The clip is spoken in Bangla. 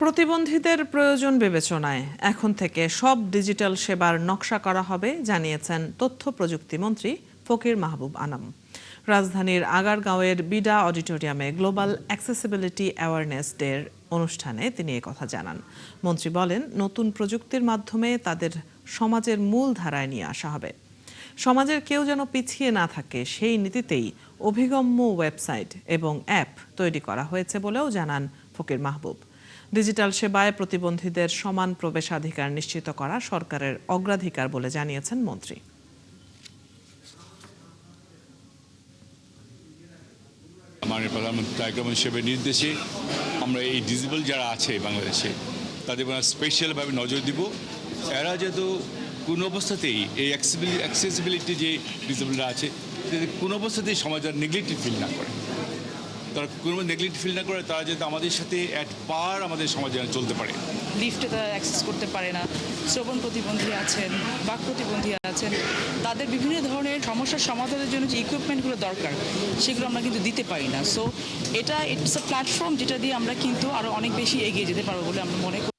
প্রতিবন্ধীদের প্রয়োজন বিবেচনায় এখন থেকে সব ডিজিটাল সেবার নকশা করা হবে জানিয়েছেন তথ্য প্রযুক্তি মন্ত্রী ফকির মাহবুব আনাম। রাজধানীর আগারগাঁওয়ের বিডা অডিটোরিয়ামে গ্লোবাল অ্যাক্সেসিবিলিটি অ্যাওয়ারনেস ডের অনুষ্ঠানে তিনি কথা জানান। মন্ত্রী বলেন, নতুন প্রযুক্তির মাধ্যমে তাদের সমাজের মূল ধারায় নিয়ে আসা হবে। সমাজের কেউ যেন পিছিয়ে না থাকে সেই নীতিতেই অভিগম্য ওয়েবসাইট এবং অ্যাপ তৈরি করা হয়েছে বলেও জানান ফকির মাহবুব। ডিজিটাল সেবায় প্রতিবন্ধীদের সমান প্রবেশাধিকার নিশ্চিত করা সরকারের অগ্রাধিকার বলে জানিয়েছেন মন্ত্রী। মাননীয় প্রধানমন্ত্রী তারেক রহমান সাহেবের নির্দেশে আমরা এই ডিসেবল যারা আছে বাংলাদেশে তাদের উপর স্পেশালভাবে নজর দিব। এরা যেহেতু কোনো অবস্থাতেই এই অ্যাক্সেসিবিলিটি যে ডিসেবলরা আছে কোনো অবস্থাতেই সমাজের নেগলেক্টেড ফিল না করে, তারা কোনো নেগলেক্ট ফিল না করে, তারা যাতে আমাদের সাথে অ্যাট পার আমাদের সমাজে চলতে পারে। লিফটে তারা অ্যাক্সেস করতে পারে না, শ্রবণ প্রতিবন্ধী আছেন, বাক প্রতিবন্ধী আছেন, তাদের বিভিন্ন ধরনের সমস্যার সমাধানের জন্য যে ইকুইপমেন্টগুলো দরকার সেগুলো আমরা কিন্তু দিতে পারি না। সো ইটস আ প্ল্যাটফর্ম যেটা দিয়ে আমরা কিন্তু আরও অনেক বেশি এগিয়ে যেতে পারবো বলে আমরা মনে করি।